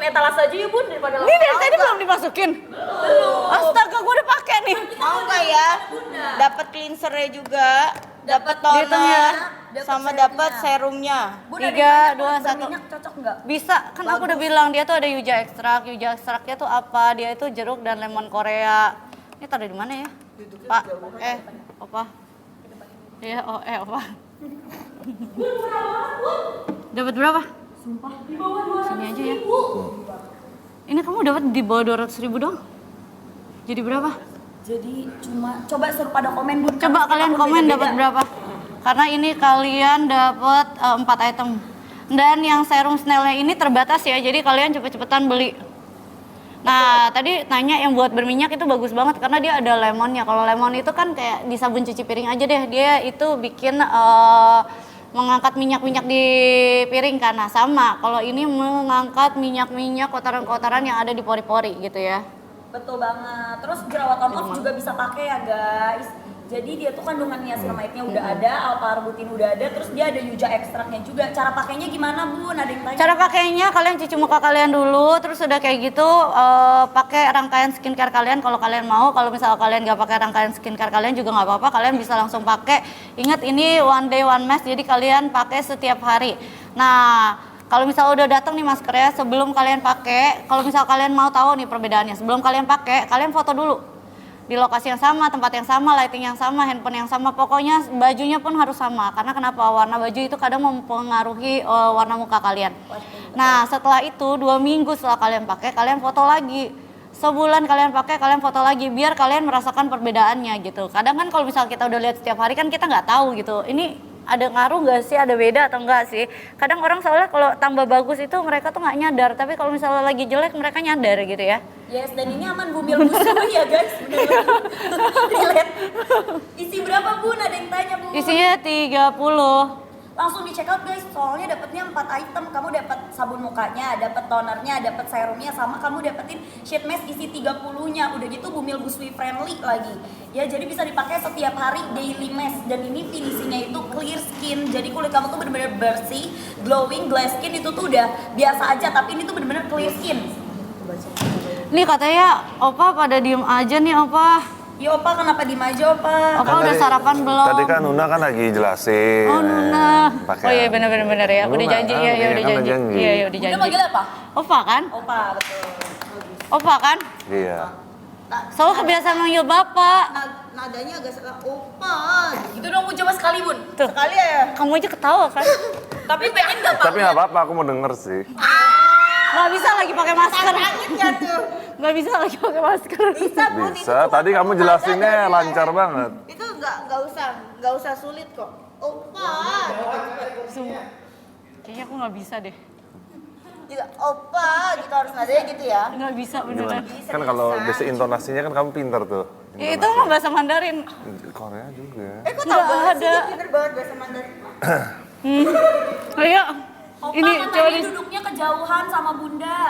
etalase aja ya bun daripada Ini dari tadi belum dimasukin. Belum. Astaga, gue udah pakai nih. Mau nggak ya? Dapat cleansernya juga, dapat Dihitung ya. toner, sama dapat serumnya. Bun, ada 3, yang 2, tanya 1. berminyak cocok nggak? Bisa, kan aku udah bilang dia tuh ada yuja ekstrak. Yuja ekstraknya tuh apa? Dia itu jeruk dan lemon Korea. Ini taruh di mana ya? Pak, opa. Iya, opa. Dapat berapa? Sumpah di bawah Sini aja ya. Ini kamu dapat di bawah 200.000 dong? Jadi berapa? Jadi cuma coba suruh pada komen bun. Coba kalian komen dapat berapa? Karena ini kalian dapat 4 item. Dan yang serum snailnya ini terbatas ya, jadi kalian cepet-cepetan beli. Nah, tadi nanya yang buat berminyak itu bagus banget karena dia ada lemonnya. Kalau lemon itu kan kayak di sabun cuci piring aja deh, dia itu bikin mengangkat minyak-minyak di piring kan. Nah, sama. Kalau ini mengangkat minyak-minyak kotoran-kotoran yang ada di pori-pori gitu ya. Betul banget. Terus jerawat on off juga bisa pakai ya guys. Jadi dia tuh kandungan niacinamide-nya udah ada, alpha-arbutin udah ada, terus dia ada yuja ekstraknya juga. Cara pakainya gimana bun? Ada yang tanya. Cara pakainya kalian cuci muka kalian dulu, terus udah kayak gitu pakai rangkaian skincare kalian kalau kalian mau. Kalau misalnya kalian nggak pakai rangkaian skincare kalian juga nggak apa-apa, kalian bisa langsung pakai. Ingat ini one day one mask, jadi kalian pakai setiap hari. Nah, kalau misalnya udah datang nih maskernya, sebelum kalian pakai, kalau misalnya kalian mau tahu nih perbedaannya, sebelum kalian pakai, kalian foto dulu. Di lokasi yang sama, tempat yang sama, lighting yang sama, handphone yang sama, pokoknya bajunya pun harus sama. Karena kenapa? Warna baju itu kadang mempengaruhi warna muka kalian. Nah, setelah itu 2 minggu setelah kalian pakai, kalian foto lagi. Sebulan kalian pakai, kalian foto lagi biar kalian merasakan perbedaannya gitu. Kadang kan kalau misalnya kita udah lihat setiap hari kan kita nggak tahu gitu. Ini ada ngaruh nggak sih, ada beda atau enggak sih? Kadang orang soalnya kalau tambah bagus itu mereka tuh nggak nyadar, tapi kalau misalnya lagi jelek mereka nyadar gitu ya. Yes, dan ini aman bumil musuh ya guys. Relate. Isi berapa bun? Ada yang tanya bun. Isinya 30. Langsung di check out guys, soalnya dapetnya 4 item. Kamu dapat sabun mukanya, dapat tonernya, dapat serumnya, sama kamu dapetin sheet mask isi 30-nya. Udah gitu bumil busui friendly lagi. Ya, jadi bisa dipakai setiap hari daily mask. Dan ini finishingnya itu clear skin. Jadi kulit kamu tuh bener-bener bersih, glowing, glass skin itu tuh udah biasa aja. Tapi ini tuh bener-bener clear skin. Nih katanya Opa pada diem aja nih Opa. Ya Opa, kenapa diem aja Opa? Opa udah sarapan belum? Tadi kan Nuna kan lagi jelasin. Oh Nuna. Pakai. Oh iya bener-bener ya. Udah Nuna, janji ya, iya, udah kan janji. janji. Iya ya udah Udah janji. manggil apa? Opa kan? Opa, betul. Opa kan? Iya. Selalu kebiasaan manggil bapak. Nadanya agak salah. Opa. Gitu dong, bun, coba sekali bun. Tuh. Sekali ya. Kamu aja ketawa kan? Tapi pengen gak Pak? Tapi nggak apa-apa, aku mau denger sih. Gak bisa lagi pakai masker. Langitnya tuh. Gak bisa lagi pakai masker. Bisa bun. itu Bisa. cuma Tadi kamu Opa jelasinnya aja, lancar banget. Itu nggak usah sulit kok. Opa. Sumpah. Kayaknya aku gak bisa deh. Juga opa gitu harus nadanya gitu ya. Gak bisa beneran. Kan kalau basic intonasinya kan kamu pinter tuh. Ya, itu mah bahasa Mandarin. Korea juga. Kok tau Nggak banget sih ada. dia pinter banget bahasa Mandarin. Ayo. Opa Ini kan coba tadi duduknya kejauhan sama bunda.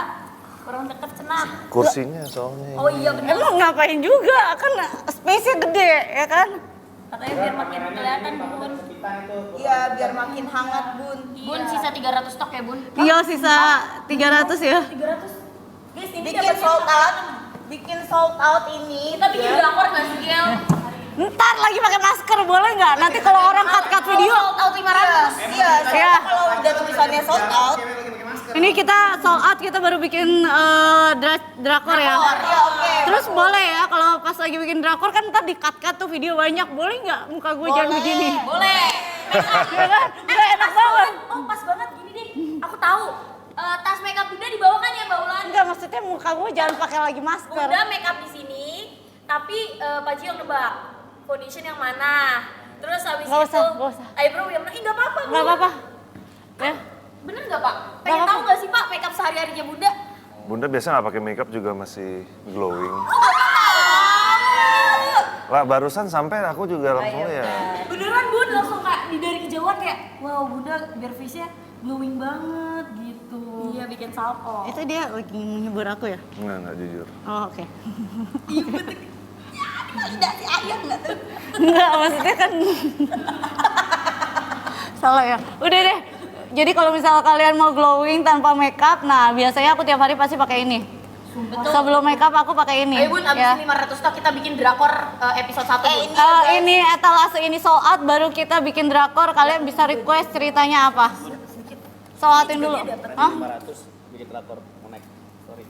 Kurang deket cenah. Kursinya soalnya. Oh iya bener. Emang ngapain juga? Kan space-nya gede ya kan? Katanya biar makin kelihatan bun. Iya biar makin hangat bun. Bun sisa 300 stok ya bun. Iya sisa 300 ya. 300. Guys ini Bikin dapetnya sold out. Bikin sold out ini. Kita bikin drakor gak sih Gel? Ntar lagi pakai masker boleh nggak? Nanti kalau orang cut video. Sold out 500. Iya, soalnya Iya. kalau udah tulisannya sold out. Ini kita sold out, kita baru bikin drakor ya. Iya oke. Terus boleh ya kalau pas lagi bikin drakor kan ntar di cut tuh video banyak. Boleh nggak muka gue jangan Boleh. begini? Boleh. Ya kan? Udah enak banget. Oh pas banget gini deh. Aku tahu. Tas makeup bunda di bawah kan ya Mbak Ulan? Enggak, maksudnya muka gue jangan pakai lagi masker. Bunda makeup di sini. Tapi Pak Cio nebak foundation yang mana. Terus habis Nggak itu usah, nggak usah. eyebrow yang mana? Ih nggak apa-apa. Nggak Bun. apa-apa. Ya. Bener nggak Pak? Pengen Nggak tahu apa-apa. nggak sih Pak makeup sehari-harinya Bunda? Bunda biasa nggak pakai makeup juga masih glowing. Lah barusan sampai aku juga langsung ya. Beneran Bun, langsung kayak dari kejauhan kayak wow Bunda biar face-nya glowing banget gitu. Iya bikin salvo. Itu dia lagi menghibur aku ya? Enggak jujur. Oh oke. Iya betul. Tidak si ayam nggak tuh. Enggak, maksudnya kan salah ya. Udah deh. Jadi kalau misal kalian mau glowing tanpa makeup, nah biasanya aku tiap hari pasti pakai ini. Sebelum makeup aku pakai ini. Ayo Bun, abis ya. 500 stok kita bikin drakor episode 1 Bun. Ini etalase ini sold out, baru kita bikin drakor. Kalian bisa request ceritanya apa? Sold outin dulu. Hah? 500 bikin drakor mau naik. Sorry.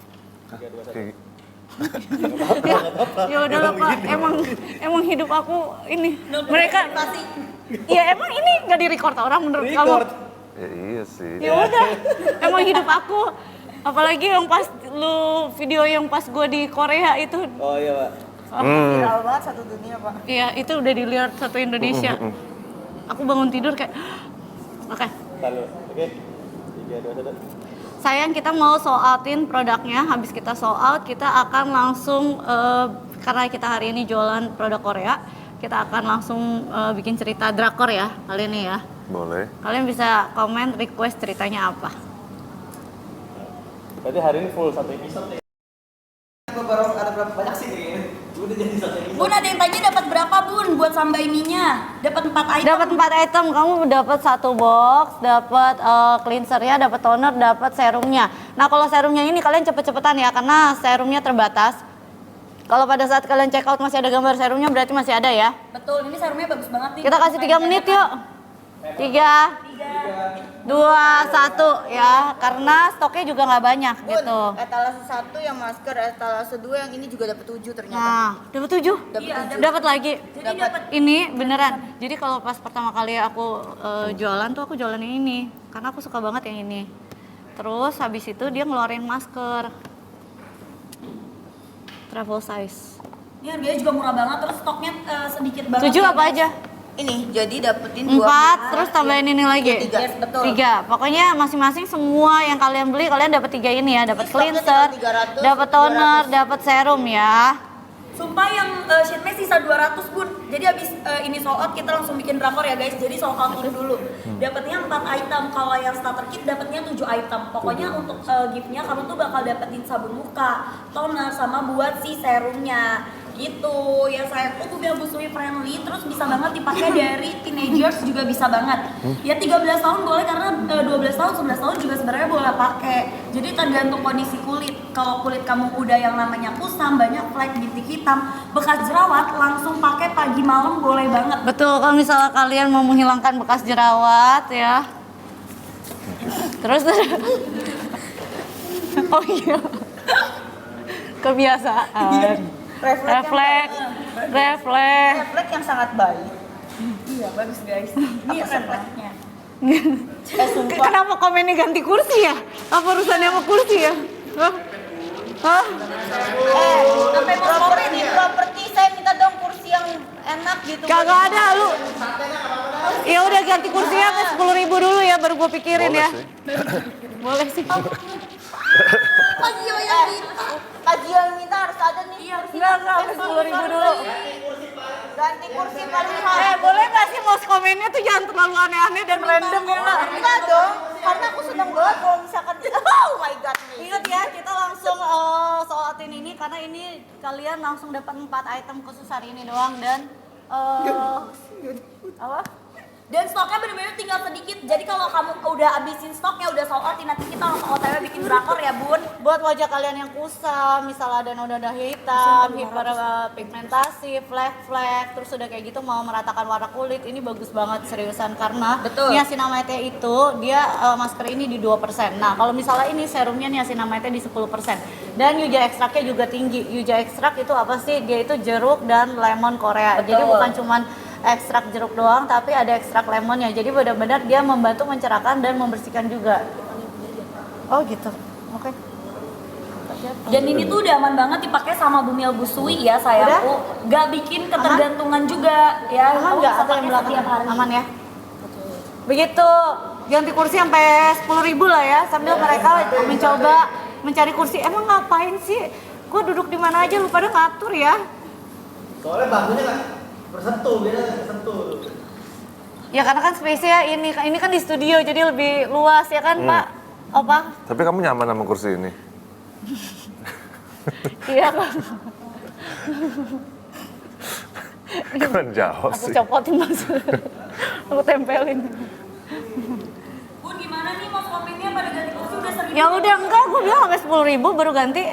3 2 Kayak- 1. Ya udahlah Pak, emang hidup aku ini. Mereka ya emang ini nggak di-record orang menurut kamu? Ya iya sih. Ya udah, emang hidup aku. Apalagi yang pas lu video yang pas gue di Korea itu. Oh iya, Pak. Viral banget satu dunia Pak. Iya, itu udah dilihat satu Indonesia. Aku bangun tidur kayak, oke. Lalu, oke. 3 2 1. Sayang kita mau sold outin produknya, habis kita sold out kita akan langsung, karena kita hari ini jualan produk Korea, kita akan langsung bikin cerita drakor ya kali ini ya. Boleh. Kalian bisa komen request ceritanya apa. Berarti hari ini full 1 episode ya. Baru ada berapa banyak sih ini? Udah jadi 1 episode. Bun, ada yang tanya dapat berapa Bun buat sambai mie-nya? Dapat 4 item. Dapat 4 item, kamu dapat 1 box, dapat cleansernya, dapat toner, dapat serumnya. Nah kalau serumnya ini kalian cepet-cepetan ya, karena serumnya terbatas. Kalau pada saat kalian check out masih ada gambar serumnya, berarti masih ada ya. Betul, ini serumnya bagus banget nih. Kita kasih 3 menit yuk. 3, 2, 1 ya, karena stoknya juga nggak banyak Bun, gitu. etalase 1 yang masker, etalase 2 yang ini juga dapat 7 ternyata. Nah, dapat 7. Dapat lagi. Jadi dapat Ini beneran. Jadi kalau pas pertama kali aku jualan tuh aku jualan yang ini karena aku suka banget yang ini. Terus habis itu dia ngeluarin masker travel size. ini harganya juga murah banget, terus stoknya sedikit banget. 7 ya, apa guys. aja? Ini jadi dapetin 4, terus tambahin ini lagi. 3. Yes, betul. 3. Pokoknya masing-masing semua yang kalian beli kalian dapat 3 ini ya, dapat Ini stoknya cleanser, tinggal 300, dapat toner, 200. dapat serum ya. Sumpah yang sheet mask sisa 200 Bun. Jadi habis ini sold out kita langsung bikin drakor ya guys. Jadi sold out dulu. Dapatnya 4 item. Kalau yang starter kit dapatnya 7 item. Pokoknya untuk giftnya kamu tuh bakal dapetin sabun muka, toner, sama buat si serumnya. Gitu. Ya saya tuh Bumil Busui friendly, terus bisa banget dipakai dari teenagers juga bisa banget. Ya 13 tahun boleh, karena 12 tahun, 11 tahun juga sebenarnya boleh pakai. Jadi tergantung kondisi kulit. Kalau kulit kamu udah yang namanya kusam, banyak flek, bintik hitam, bekas jerawat, langsung pakai pagi malam boleh banget. Betul, kalau misalnya kalian mau menghilangkan bekas jerawat ya. Terus oh iya. Kebiasaan. Refleks. Refleks yang sangat baik. Iya, bagus guys. Ini refleksnya. Sumpah. Kenapa komennya ganti kursi ya? Apa urusannya sama kursi ya? Hah? Hah? Sampai mau komen Properti, ya. properti saya minta dong kursi yang enak gitu. Kagak ada lu. Ya udah ganti kursinya ke 10.000 dulu ya, baru gue pikirin Boleh ya. sih. Boleh sih. Pagi yang minta. Pagi yang minta harus ada nih. Iya, Enggak, 10.000 dulu. Ganti kursi paling Boleh gak sih mau komennya tuh jangan terlalu aneh-aneh dan random ya lah. Enggak dong, karena aku seneng banget kalau misalkan oh my god nih. Ingat ya, kita langsung soatin ini karena ini kalian langsung dapat 4 item khusus hari ini doang dan apa? Dan stoknya bener-bener tinggal sedikit. Jadi kalau kamu udah habisin stoknya, udah sold out, nanti kita langsung OTW bikin drakor ya Bun. Buat wajah kalian yang kusam, misalnya ada noda-noda hitam, hiperpigmentasi, flek-flek, terus udah kayak gitu mau meratakan warna kulit, ini bagus banget seriusan karena Betul. niacinamide itu dia masker ini di 2%. Nah, kalau misalnya ini serumnya niacinamide di 10%. Dan yuja ekstraknya juga tinggi. Yuja ekstrak itu apa sih? Dia itu jeruk dan lemon Korea. Betul. Jadi bukan cuman ekstrak jeruk doang, tapi ada ekstrak lemonnya. Jadi benar-benar dia membantu mencerahkan dan membersihkan juga. Oh gitu. Oke. Dan ini tuh udah aman banget dipakai sama Bumil Busui ya sayangku. Gak bikin ketergantungan juga ya. Aman Kamu nggak bisa atau yang pakai belakang? setiap hari. Aman ya. Begitu ganti kursi sampai 10.000 lah ya, sambil mereka mencoba mencari kursi. Emang ngapain sih? Gue duduk di mana aja lu pada ngatur ya. Soalnya bangkunya nggak bersentuh, biasa bersentuh. Ya karena kan space-nya ini kan di studio jadi lebih luas ya kan Pak? Opa? Tapi kamu nyaman sama kursi ini? Iya kan. Kan jauh Aku sih. copotin maksudnya. Aku tempelin. Bun gimana Ya udah enggak, gue bilang sampai 10.000 baru ganti.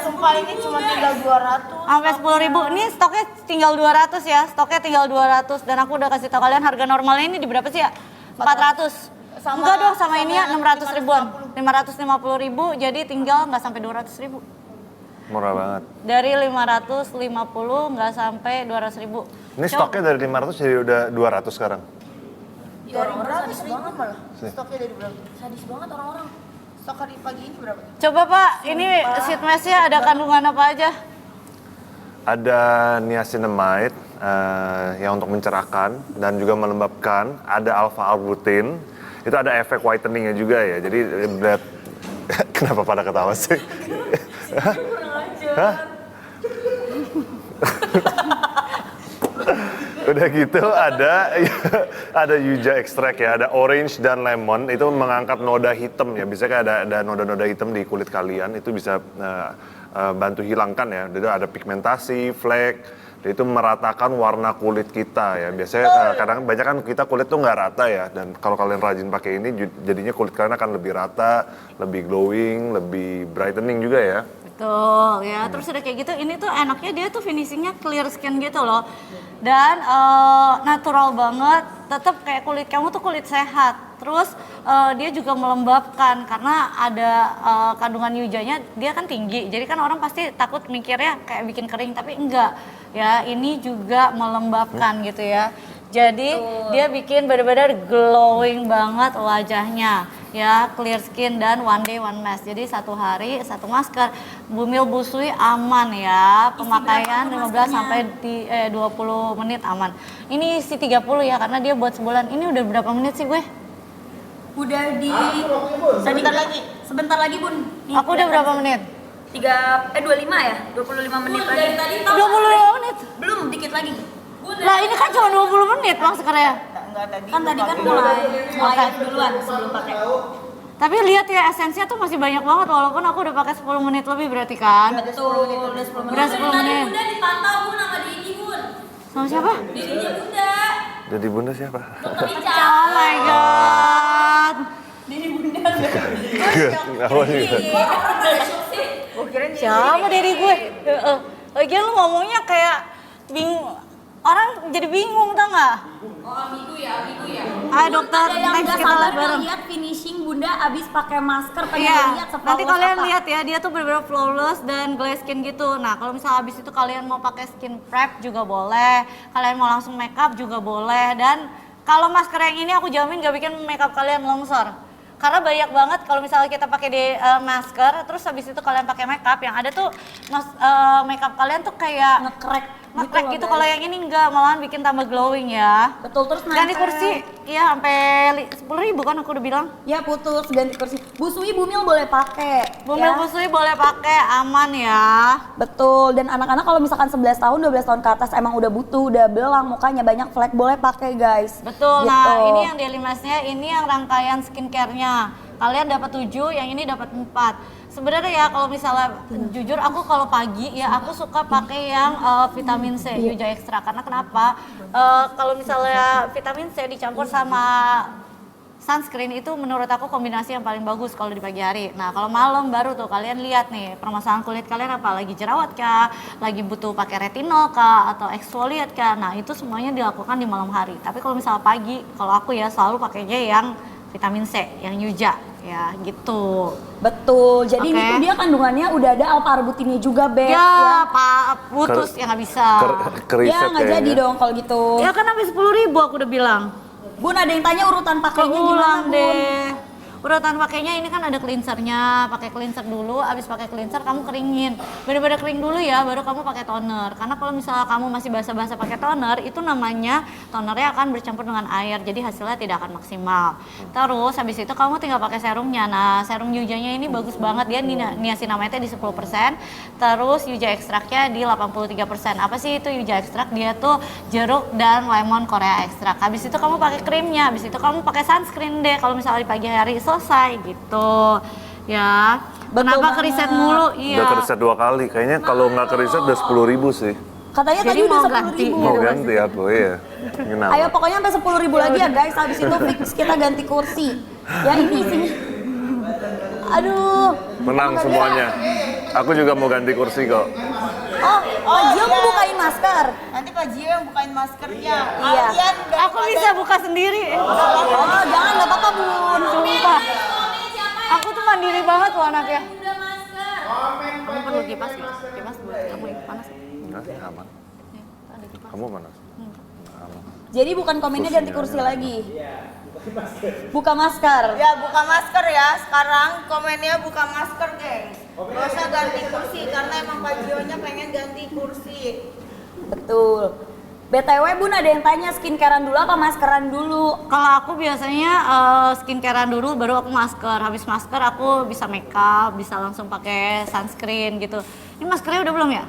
Sumpah ini cuma tinggal 200. Sampai 10.000. Ini stoknya tinggal 200 ya. Stoknya tinggal 200 dan aku udah kasih tau kalian harga normalnya ini di berapa sih ya? 400. Enggak dong, sama ini ya 600 ribuan. 550.000 jadi tinggal nggak sampai 200.000. Murah banget. Dari 550 nggak sampai 200.000. Ini stoknya dari 500 jadi udah 200 sekarang. Dari 100.000 malah. Sih. Stoknya dari berapa? Sadis banget orang-orang. Stok hari pagi ini berapa? Coba Pak, ini sheet mask-nya ada kandungan apa aja? Ada niacinamide yang untuk mencerahkan dan juga melembabkan. Ada alpha-arbutin. Itu ada efek whitening-nya juga ya. Jadi berat. Kenapa pada ketawa sih? Hah? Udah gitu ada yuja ekstrak ya, ada orange dan lemon itu mengangkat noda hitam ya. Biasanya kan ada noda-noda hitam di kulit kalian, itu bisa bantu hilangkan ya. Itu ada pigmentasi, flek, itu meratakan warna kulit kita ya. Biasanya kadang banyak kan kita kulit tuh nggak rata ya, dan kalau kalian rajin pakai ini jadinya kulit kalian akan lebih rata, lebih glowing, lebih brightening juga ya. Betul ya, terus udah kayak gitu, ini tuh enaknya dia tuh finishingnya clear skin gitu loh. Dan natural banget, tetap kayak kulit kamu tuh kulit sehat. Terus dia juga melembabkan karena ada kandungan yujanya, dia kan tinggi. Jadi kan orang pasti takut mikirnya kayak bikin kering, tapi enggak. Ya, ini juga melembabkan gitu ya. Jadi dia bikin benar-benar glowing banget wajahnya. Ya, clear skin dan one day one mask. Jadi satu hari satu masker. Bumil Busui aman ya. Pemakaian 15 sampai 20 menit aman. Ini isi 30 ya karena dia buat sebulan. Ini udah berapa menit sih gue? Udah di sebentar lagi Bun. Nih, Aku udah berapa menit? 25 ya? 25 menit lagi. Dari tadi 25 menit. belum dikit lagi. Lah ini kan cuma 20 menit maskernya. Enggak tadi. Kan tadi kan mulai duluan sebelum pakai. Tapi lihat ya esensinya tuh masih banyak banget walaupun aku udah pakai 10 menit lebih berarti kan. Betul, udah 10 menit. Udah 10 menit. Bunda dipantau Bun sama Didi Bun. Sama siapa? Didinya Bunda. Jadi bunda siapa? Dokter Ica. Oh my god. Apa sih? Gue kira Siapa dari gue? Lagian lu ngomongnya kayak bingung. Orang jadi bingung tau gak? Oh, ambigu ya. Dokter, Ada yang next nggak kita sabar lihat bareng. lihat finishing Bunda abis pakai masker, pengen Iya, lihat nanti se-flawless kalian apa. lihat ya, dia tuh bener-bener flawless dan glay skin gitu. Nah, kalau misalnya abis itu kalian mau pakai skin prep juga boleh, kalian mau langsung makeup juga boleh. Dan kalau masker yang ini aku jamin gak bikin makeup kalian longsor. Karena banyak banget kalau misalnya kita pakai di masker, terus habis itu kalian pakai makeup, yang ada tuh makeup kalian tuh kayak Nge-crack nge-crack loh, gitu. guys. Kalau yang ini enggak, malahan bikin tambah glowing ya. Betul, terus Ganti nempel. kursi, iya sampai 10.000 kan aku udah bilang. Ya putus, ganti kursi. Busui Bumil boleh pakai. Bumil ya. Busui boleh pakai, aman ya. Betul, dan anak-anak kalau misalkan 11 tahun, 12 tahun ke atas emang udah butuh, udah belang mukanya banyak flek, boleh pakai guys. Betul, Gitu. nah ini yang daily mask-nya, ini yang rangkaian skincare-nya. Kalian dapat 7, yang ini dapat 4. Sebenarnya ya kalau misalnya jujur aku kalau pagi ya aku suka pakai yang vitamin C Yuja Extra, karena kenapa? Kalau misalnya vitamin C dicampur sama sunscreen itu menurut aku kombinasi yang paling bagus kalau di pagi hari. Nah kalau malam baru tuh kalian lihat nih permasalahan kulit kalian apa, lagi jerawat kah, lagi butuh pakai retinol kah, atau exfoliate kah. Nah itu semuanya dilakukan di malam hari. Tapi kalau misalnya pagi, kalau aku ya selalu pakainya yang vitamin C, yang Yuja ya gitu. Betul, jadi ini Oke. tuh dia kandungannya udah ada alpha-arbutinnya juga, Beb. Ya, Pak, putus ya nggak bisa. Keriset Ya nggak jadi kayaknya. dong kalau gitu. Ya kan sampai 10.000 aku udah bilang. Bun, ada yang tanya urutan pakainya gimana, Keulang Bun? deh. Urutan pakainya ini kan ada cleansernya, pakai cleanser dulu, abis pakai cleanser kamu keringin. Bener-bener kering dulu ya, baru kamu pakai toner. Karena kalau misalnya kamu masih basah-basah pakai toner, itu namanya tonernya akan bercampur dengan air, jadi hasilnya tidak akan maksimal. Terus habis itu kamu tinggal pakai serumnya. Nah, serum Yujanya ini bagus banget, dia niacinamide di 10%, terus Yuja ekstraknya di 83%. Apa sih itu Yuja ekstrak? Dia tuh jeruk dan lemon Korea ekstrak. Habis itu kamu pakai krimnya, habis itu kamu pakai sunscreen deh kalau misalnya di pagi hari selesai gitu ya. Kenapa banget. keriset mulu? Iya. Udah keriset 2 kali. Kayaknya kalau nggak keriset udah 10.000 sih. Katanya Jadi tadi udah mau 10.000. ganti. Mau ganti aku ya. Kenapa? Ayo pokoknya sampai 10.000 lagi ya guys, habis itu fix kita ganti kursi. Ya ini sih. Aduh. Menang semuanya. Aku juga mau ganti kursi kok. Oh, Pak Gio mau bukain masker. Nanti Pak Gio yang bukain maskernya. Iya. Kalian nggak Aku bisa buka sendiri. Oh, jangan, nggak apa-apa Bun. Sumpah. Aku tuh mandiri banget loh anaknya. Udah masker. Kamu perlu kipas ya? Kipas buat kamu yang panas. Enggak, aman. Kamu mana? Aman. Jadi bukan komennya ganti kursi lagi. Buka masker. Ya buka masker ya. Sekarang komennya buka masker, gengs. Gak usah ganti kursi karena emang Pak Gio-nya pengen ganti kursi. Betul. BTW Bun, ada yang tanya skincarean dulu apa maskeran dulu? Kalau aku biasanya skincarean dulu, baru aku masker. Habis masker aku bisa makeup, bisa langsung pakai sunscreen gitu. Ini maskernya udah belum ya?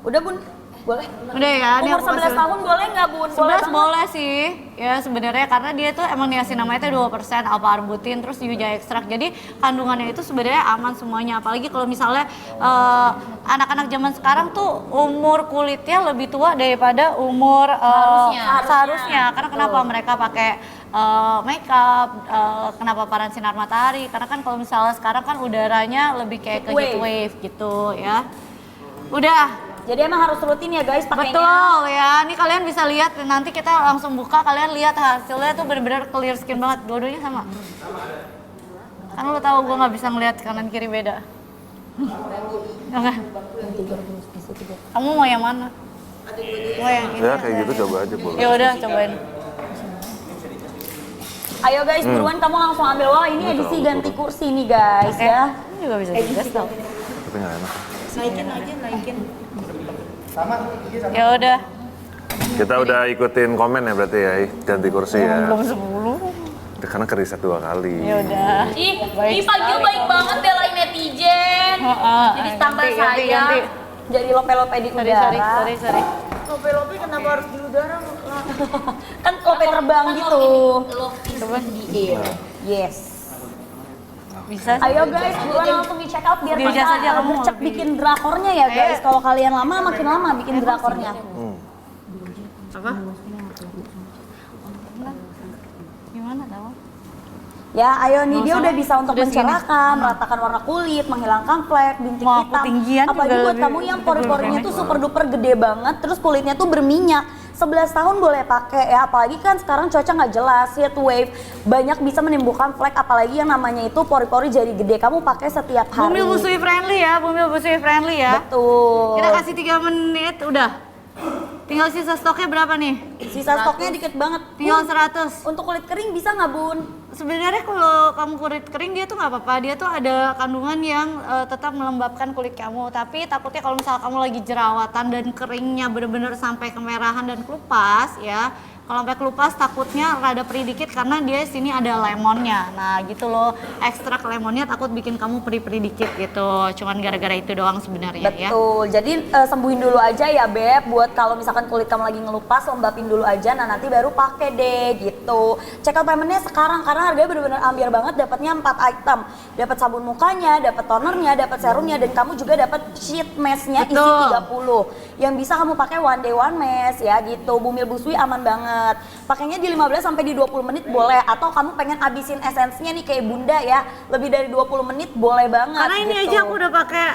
Udah Bun, boleh? Udah ya. Ini Umur aku 11 kasih. tahun boleh nggak Bun? 11 banget. boleh sih, ya sebenarnya karena dia tuh emang dikasih namanya itu 2% alpha arbutin terus yuja ekstrak, jadi kandungannya itu sebenarnya aman semuanya. Apalagi kalau misalnya anak-anak zaman sekarang tuh umur kulitnya lebih tua daripada umur seharusnya. Karena kenapa mereka pakai makeup, kenapa paran sinar matahari? Karena kan kalau misalnya sekarang kan udaranya lebih kayak ke heat wave gitu ya. Udah. Jadi emang harus rutin ya guys pakainya. Betul ya, ini kalian bisa lihat nanti kita langsung buka, kalian lihat hasilnya tuh bener-bener clear skin banget, dua-duanya sama. Kan lo tau gue nggak bisa ngeliat kanan kiri beda. Oke. Kamu mau yang mana? Mau yang ini? Ya kayak gitu coba aja boleh. Ya udah cobain. Ayo guys, buruan kamu langsung ambil. Wah, ini edisi ganti kursi nih guys ya. Ini juga bisa digas tau. Tapi nggak enak. Naikin aja, naikin. Ya udah. Kita udah ikutin komen ya berarti ya, ganti kursi ya. Belum 10. Karena keriset 2 kali. Ya udah. Ih Pak Gio baik banget belain netizen. Jadi tambah Ganti. sayang. Jadi lope-lope di udara. Sorry. Lope-lope kenapa harus di udara? Kan lope terbang gitu. Coba. Yes. Bisa sih. Ayo guys, buruan langsung di check out biar Diujas bisa aja, kamu gercep lebih- bikin drakornya ya guys. Kalau kalian lama makin lama bikin drakornya. Apa? Gimana tau? Ya, ayo nih dia Nggak udah usah. bisa untuk Udah segini. mencerahkan, meratakan warna kulit, menghilangkan flek, bintik Mau aku hitam. tinggian Apalagi juga buat lebih- kamu yang pori-porinya tuh super duper gede banget, terus kulitnya tuh berminyak. 11 tahun boleh pakai ya, apalagi kan sekarang cuaca nggak jelas, heat wave, banyak bisa menimbulkan flek, apalagi yang namanya itu pori-pori jadi gede. Kamu pakai setiap hari. Bumil busui friendly ya, bumil busui friendly ya. Betul. Kita kasih 3 menit, udah. Tinggal sisa stoknya berapa nih? Sisa stoknya dikit banget. Tinggal Bun, 100. untuk kulit kering bisa nggak Bun? Sebenarnya kalau kamu kulit kering dia tuh nggak apa-apa, dia tuh ada kandungan yang tetap melembabkan kulit kamu. Tapi takutnya kalau misalnya kamu lagi jerawatan dan keringnya bener-bener sampai kemerahan dan kelupas ya. Kalau sampai kelupas takutnya rada perih dikit karena dia sini ada lemonnya. Nah gitu loh, ekstrak lemonnya takut bikin kamu perih-perih dikit gitu. Cuman gara-gara itu doang sebenarnya ya. Betul. Jadi sembuhin dulu aja ya Beb. Buat kalau misalkan kulit kamu lagi ngelupas, lembapin dulu aja. Nah nanti baru pakai deh gitu. Check out paymentnya sekarang karena harganya bener-bener ambiar banget. Dapatnya 4 item. Dapat sabun mukanya, dapat tonernya, dapat serumnya, dan kamu juga dapat sheet masknya isi Betul. 30. Yang bisa kamu pakai one day one mask ya gitu. Bumil busui aman banget. Pakainya di 15 sampai di 20 menit boleh, atau kamu pengen abisin esensinya nih kayak Bunda ya. Lebih dari 20 menit boleh banget. Karena ini gitu. aja aku udah pakai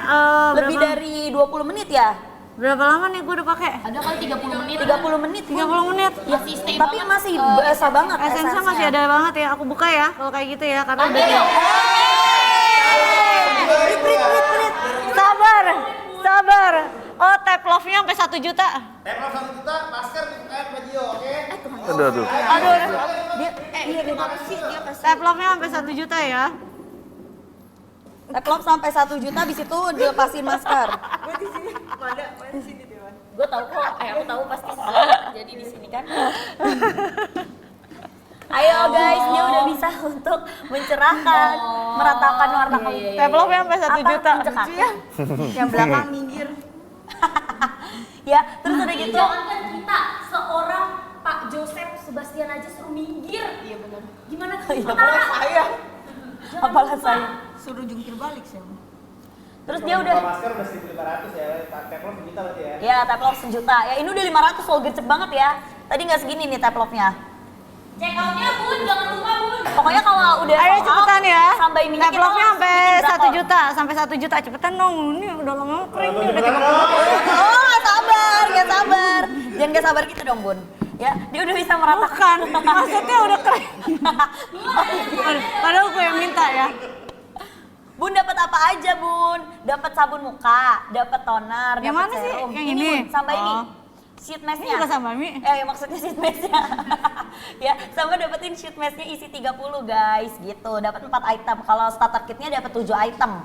Lebih dari 20 menit ya? berapa lama nih gue udah pakai? Ada kali 30 menit. 30 menit. 30 menit. Masih stay Tapi banget. masih berasa banget Esensinya masih ada banget ya, aku buka ya kalau kayak gitu ya karena udah sabar. Oh, tap love-nya sampai 1 juta. Teplo 1 juta, masker di Pak Gio, oke? Aduh. Aduh, Iya kenapa sih dia kasih? tap love-nya sampai 1 juta ya. Teplop sampai 1 juta, habis itu dilepasin masker. Gue di sini, mana di sini dia. Gue tahu kok, aku tahu pasti jadi di sini kan. Ayo guys, dia udah bisa untuk mencerahkan, meratakan warna kulit. Tap love-nya sampai 1 Apa? juta. Injek kaki? Yang belakang minggir. Ya, terus udah gitu. Jangankan kita, seorang Pak Joseph Sebastian aja suruh minggir. Iya benar. Gimana sementara? Saya Apalah saya. suruh jungkir balik sih. Terus dia udah, Masker udah 1.500 ya, Teplo 1 juta berarti ya. ya teplop 1 juta. Ya ini udah 500 loh, gercep banget ya. Tadi nggak segini nih teplopnya. Check out-nya Bun, jangan lupa Bun. Pokoknya kalau udah Ayo sold out, cepetan ya. sampai tambahin minyak kita Developnya langsung sampai bikin 1 drakor. juta, sampai 1 juta cepetan dong. Ini udah lama kering nih, udah 30. Oh, gak sabar, gak sabar. Jangan gak sabar gitu dong, Bun. Ya, dia udah bisa meratakan. Maksudnya udah kering. Padahal gue yang minta ya. Bun dapat apa aja, Bun? Dapat sabun muka, dapat toner, Yang dapat mana sih? serum. Yang ini? Sama ini. Oh. Sheet Ini mask-nya. juga sama Mi. Maksudnya sheet mask-nya. Ya, sama dapetin sheet mask-nya isi 30 guys, gitu. Dapat 4 item. Kalau starter kit-nya dapat 7 item.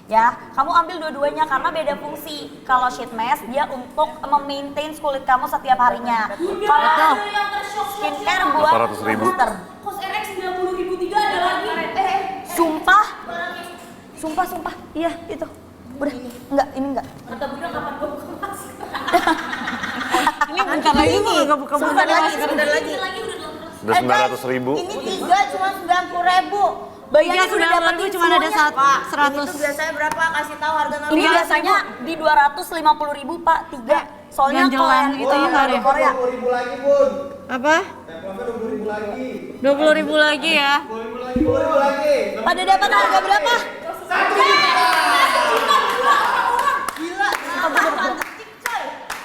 Ya, kamu ambil dua-duanya karena beda fungsi. Kalau sheet mask dia untuk memaintain kulit kamu setiap harinya. Kalau skincare buat 400.000. booster. Kos RX 90.000 ada lagi. Sumpah. Sumpah. Iya, itu. Udah, enggak, ini enggak. Kata Bunda kapan gue buka masker? Ini bentar lagi gue gak buka-buka Sebentar lagi, masker. sebentar lagi. Lagi udah 12. Udah 900.000. Ini 3 cuma 90.000. Bayangin Tiga udah 90.000 dapetin cuma ada semuanya. 100. Itu biasanya berapa? Kasih tahu harga Ini normal. biasanya di 250.000 Pak, 3. Soalnya Ganjelan kalau yang gitu ya, nggak ada? Korea. 20.000 lagi, Bun. Apa? Developnya 20.000 lagi. 20.000 lagi ya. 20.000 lagi. Pada dapat harga berapa?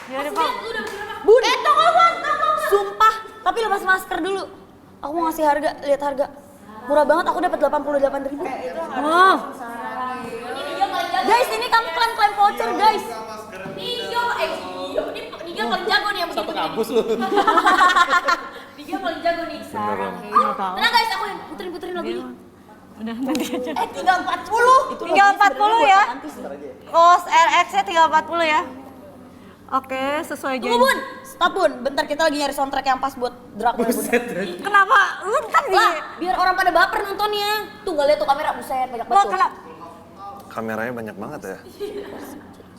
Ya udah Pak. Bun. Tunggu Bun. Sumpah, tapi lepas masker dulu. Aku mau ngasih harga, lihat harga. Murah banget, aku dapat 88.000. Wow. Guys, ini kamu klaim voucher, guys. Nijo, ini Nijo paling jago nih yang begitu. Satu kampus lu. Nijo paling jago nih. Beneran. Tenang guys, aku yang puterin lagunya. Udah nanti aja. 340. 340 ya. Kos RX-nya 340 ya. Oke, sesuai Tunggu janji. Bun, stop Bun. Bentar kita lagi nyari soundtrack yang pas buat drakor Bun. Kenapa? Lu ntar di... Lah, biar orang pada baper nontonnya. Tuh gak lihat tuh kamera, buset banyak Lo banget. kenapa? Kameranya banyak banget ya.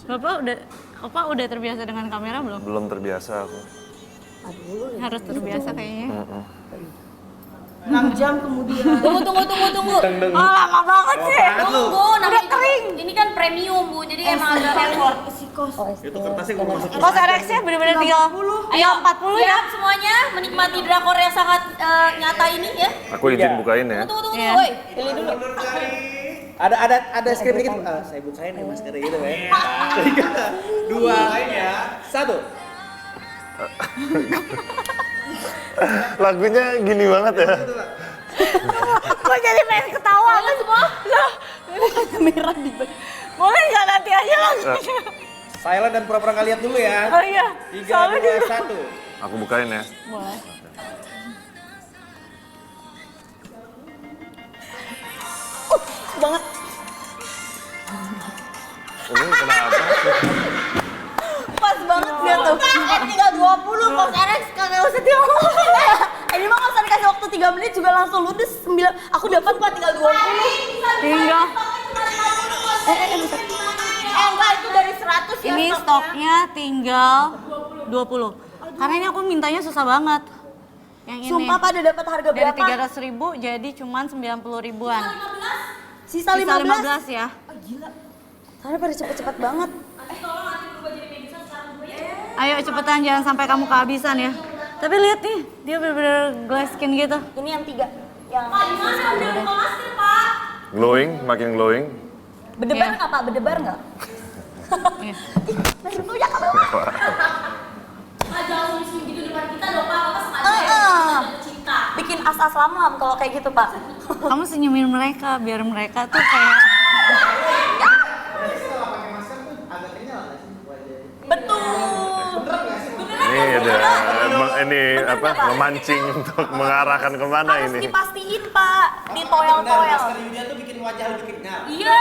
Bapak udah terbiasa dengan kamera belum? Belum terbiasa aku. Harus terbiasa kayaknya. 6 jam kemudian. Tunggu. Oh, lama banget sih. Tunggu, Udah kering. Ini kan premium Bu, jadi emang agak effort. Itu kertasnya gue masuk. Kos RX-nya bener-bener 30. Ayo 40 ya. Siap semuanya menikmati drakor yang sangat nyata ini ya. Aku izin bukain ya. Tunggu, Iya. woi, pilih dulu. Ada skrip dikit. Saya bukain ya maskernya gitu ya. 3, 2, 1. Lagunya gini banget ya. Gue jadi pengen ketawa kan semua. Merah di Boleh nggak nanti aja langsung? Silent dan pura-pura nggak lihat dulu ya. Oh iya. 3, 2, 1. Aku bukain ya. Boleh. banget. Ini kenapa? Pas banget dia tuh. Tinggal 20 kok RX kagak usah diomong. Ini mah nggak usah dikasih waktu 3 menit juga langsung ludes 9. Aku dapat Pak tinggal 20. Tinggal. Enggak itu dari 100 ya. Ini stoknya tinggal 20. Karena ini aku mintanya susah banget. Yang ini. Sumpah pada dapat harga Dari berapa? 300.000 jadi cuman 90 ribuan. Sisa 15. ya. Karena pada cepet-cepet banget. Ayo cepetan jangan sampai kamu kehabisan ya. Tapi lihat nih, dia bener-bener glass skin gitu. Ini yang 3. Yang Glowing, makin glowing. berdebar Iya. nggak Pak? Berdebar nggak? Iya. Masih punya kan Pak? Jangan nulis gitu depan kita dong Pak, Bapak sengaja cinta. Bikin as-as lam-lam kalau kayak gitu Pak. Kamu senyumin mereka biar mereka tuh kayak Betul. Ini ada ini apa memancing untuk mengarahkan kemana Harus ini? dipastiin Pak, ditoel-toel. Masker Yulia tuh bikin wajah lebih kenyal. Iya,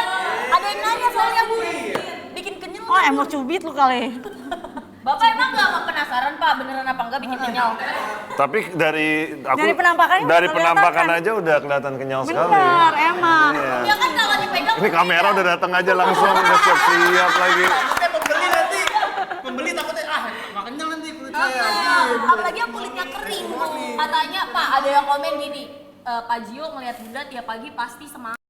ada yang nanya soalnya Bu. Bikin kenyal. oh emang cubit lu kali. Bapak emang nggak penasaran Pak beneran apa enggak bikin kenyal? Tapi dari aku Dari penampakannya dari udah penampakan kelihatan. aja udah kelihatan kenyal sekali. Bener, emang. Iya. Ya kan kalau dipegang Ini kamera udah datang aja langsung udah siap-siap lagi. Takutnya pembeli nanti. Pembeli takutnya nggak kenyal nanti kulit saya. Apalagi yang kulitnya kering Bu. katanya Pak ada yang komen gini, Pak Gio ngelihat Bunda tiap pagi pasti semangat.